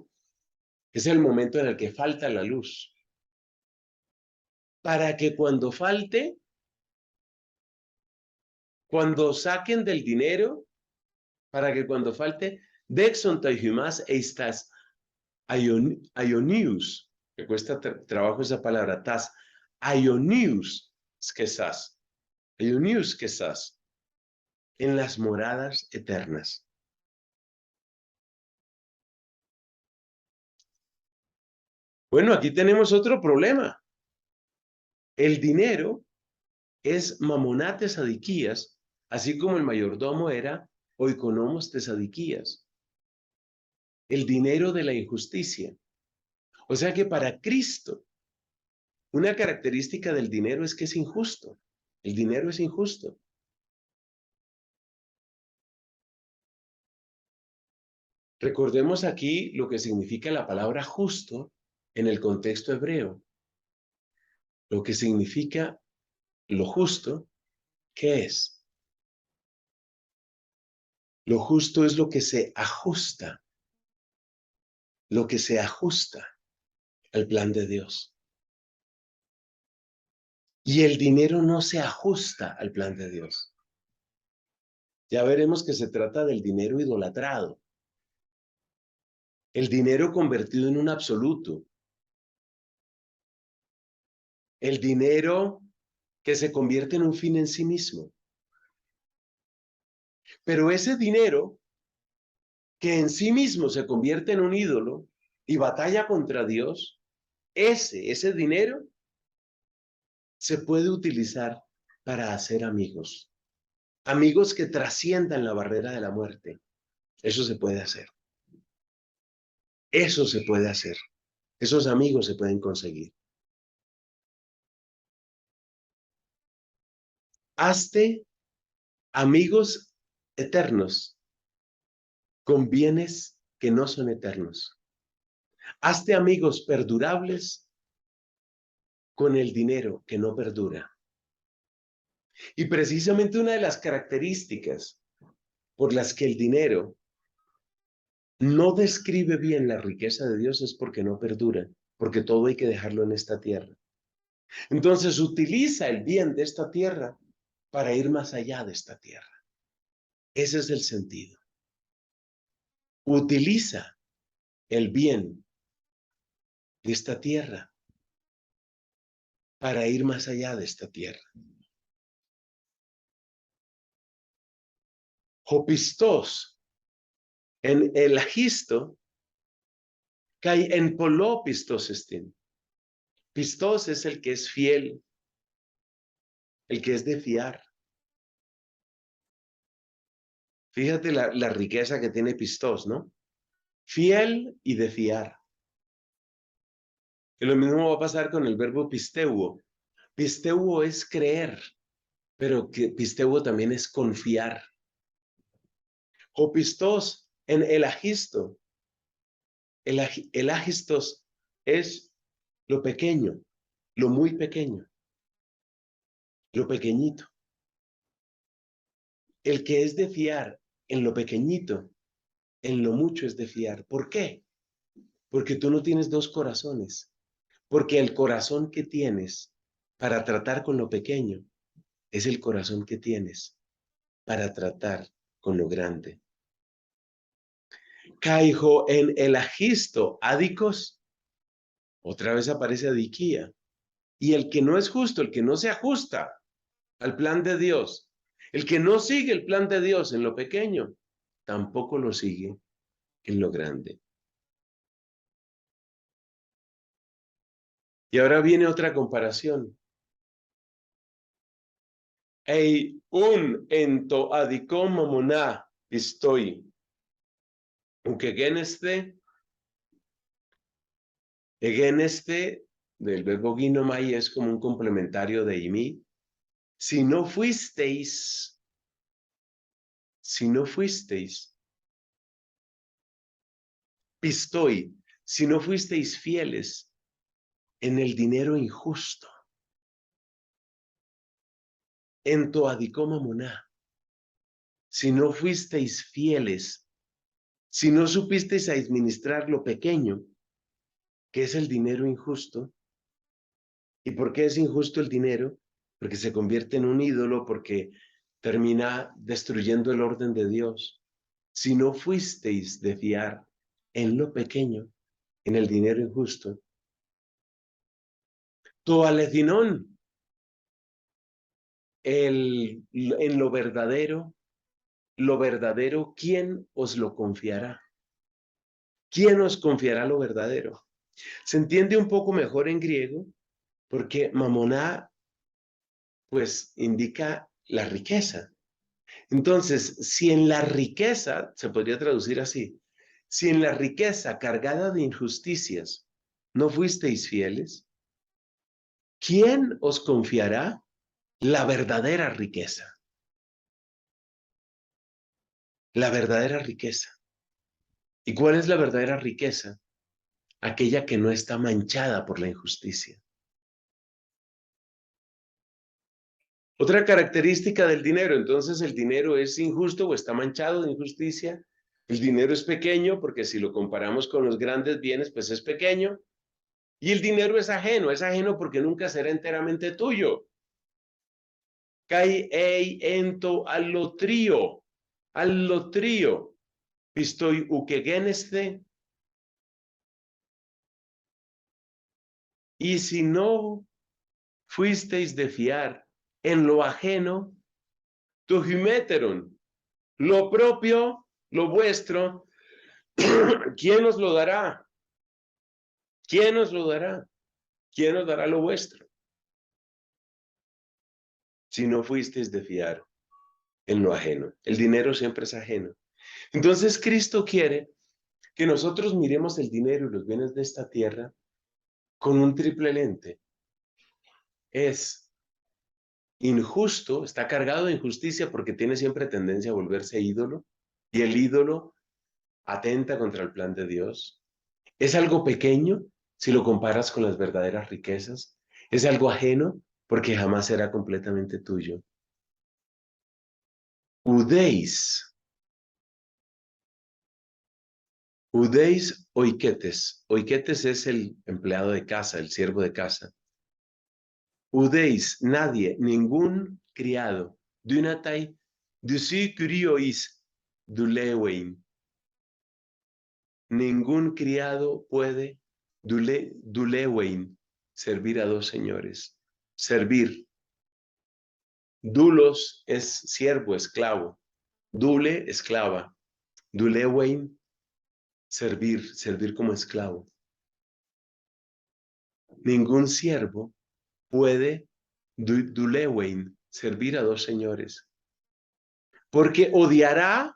es el momento en el que falta la luz. Para que cuando falte, cuando saquen del dinero, para que cuando falte, dexon taigimas estas ionius, que cuesta trabajo esa palabra, tas ionius quizás, ionius quizás, en las moradas eternas. Bueno, aquí tenemos otro problema. El dinero es mamonates adiquías, así como el mayordomo era oikonomos tesadiquías. El dinero de la injusticia. O sea que para Cristo, una característica del dinero es que es injusto. El dinero es injusto. Recordemos aquí lo que significa la palabra justo en el contexto hebreo. Lo que significa lo justo, ¿qué es? Lo justo es lo que se ajusta al plan de Dios. Y el dinero no se ajusta al plan de Dios. Ya veremos que se trata del dinero idolatrado. El dinero convertido en un absoluto. El dinero que se convierte en un fin en sí mismo. Pero ese dinero que en sí mismo se convierte en un ídolo y batalla contra Dios, ese dinero se puede utilizar para hacer amigos. Amigos que trasciendan la barrera de la muerte. Eso se puede hacer. Eso se puede hacer. Esos amigos se pueden conseguir. Hazte amigos eternos con bienes que no son eternos. Hazte amigos perdurables con el dinero que no perdura. Y precisamente una de las características por las que el dinero no describe bien la riqueza de Dios es porque no perdura, porque todo hay que dejarlo en esta tierra. Entonces utiliza el bien de esta tierra para ir más allá de esta tierra. Ese es el sentido. Utiliza el bien de esta tierra para ir más allá de esta tierra. Hopistos, en el agisto, cae en polopistos estin. Pistos es el que es fiel, el que es de fiar. Fíjate la riqueza que tiene pistos, ¿no? Fiel y de fiar. Y lo mismo va a pasar con el verbo pisteuo. Pisteuo es creer, pero que pisteuo también es confiar. O pistos en el agisto. El agistos es lo pequeño, lo muy pequeño, lo pequeñito. El que es de fiar en lo pequeñito, en lo mucho es de fiar. ¿Por qué? Porque tú no tienes dos corazones. Porque el corazón que tienes para tratar con lo pequeño. Es el corazón que tienes para tratar con lo grande. Caijo en el agisto, adicos, otra vez aparece adiquía. Y el que no es justo, el que no se ajusta al plan de Dios, el que no sigue el plan de Dios en lo pequeño, tampoco lo sigue en lo grande. Y ahora viene otra comparación. Ei un ento adicó mamoná estoy. Aunque geneste del verbo ginomai es como un complementario de imi. Si no fuisteis, pistoy, si no fuisteis fieles en el dinero injusto, en tu adicoma moná, si no fuisteis fieles, si no supisteis administrar lo pequeño, que es el dinero injusto. ¿Y por qué es injusto el dinero? Porque se convierte en un ídolo, porque termina destruyendo el orden de Dios. Si no fuisteis de fiar en lo pequeño, en el dinero injusto, tu alecinón, en lo verdadero, ¿quién os lo confiará? ¿Quién os confiará lo verdadero? Se entiende un poco mejor en griego, porque mamoná, pues, indica la riqueza. Entonces, si en la riqueza, se podría traducir así, si en la riqueza cargada de injusticias no fuisteis fieles, ¿quién os confiará la verdadera riqueza? La verdadera riqueza. ¿Y cuál es la verdadera riqueza? Aquella que no está manchada por la injusticia. Otra característica del dinero, entonces el dinero es injusto o está manchado de injusticia. El dinero es pequeño porque si lo comparamos con los grandes bienes, pues es pequeño. Y el dinero es ajeno porque nunca será enteramente tuyo. Kai ei ento allotrio, pistoi ukegeneste. Y si no fuisteis de fiar en lo ajeno, tu himeteron, lo propio, lo vuestro, ¿quién os lo dará? ¿Quién os lo dará? ¿Quién os dará lo vuestro? Si no fuisteis de fiar en lo ajeno. El dinero siempre es ajeno. Entonces Cristo quiere que nosotros miremos el dinero y los bienes de esta tierra con un triple lente. Es injusto, está cargado de injusticia porque tiene siempre tendencia a volverse ídolo y el ídolo atenta contra el plan de Dios. Es algo pequeño si lo comparas con las verdaderas riquezas. Es algo ajeno porque jamás será completamente tuyo. Udéis. Udéis oiketes. Oiketes es el empleado de casa, el siervo de casa. Udéis, nadie, ningún criado. Dunatai, dusi curiois, dulewein. Ningún criado puede dulewein, servir a dos señores. Servir. Dulos es siervo, esclavo. Dule, esclava. Dulewein, servir como esclavo. Ningún siervo puede dulewein, servir a dos señores. Porque odiará,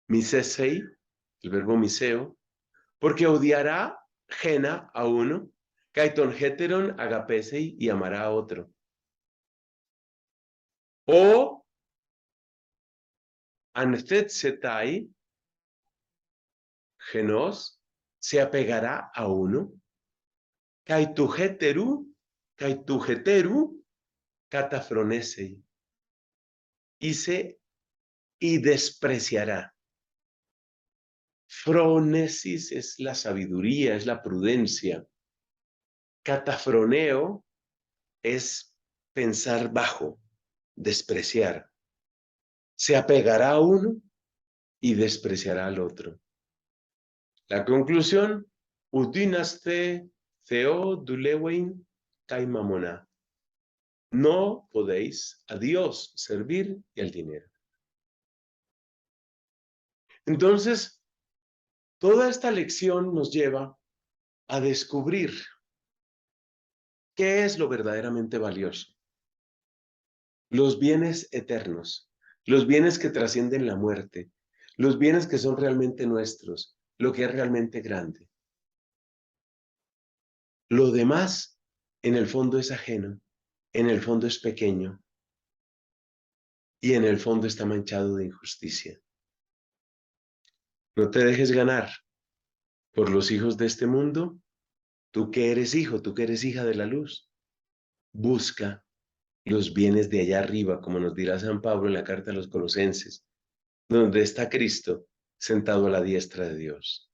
misesei, el verbo miseo, porque odiará gena a uno, kaiton heteron agapesei y amará a otro. O anfetsetai, genos, se apegará a uno, kaituheteru catafronesei, y despreciará. Fronesis es la sabiduría, es la prudencia. Catafroneo es pensar bajo, despreciar. Se apegará a uno y despreciará al otro. La conclusión, udinaste theo dulewein kaimamona. No podéis a Dios servir y al dinero. Entonces, toda esta lección nos lleva a descubrir qué es lo verdaderamente valioso. Los bienes eternos, los bienes que trascienden la muerte, los bienes que son realmente nuestros, lo que es realmente grande. Lo demás, en el fondo es ajeno, en el fondo es pequeño y en el fondo está manchado de injusticia. No te dejes ganar por los hijos de este mundo. Tú que eres hijo, tú que eres hija de la luz, busca los bienes de allá arriba, como nos dirá San Pablo en la carta a los Colosenses, donde está Cristo sentado a la diestra de Dios.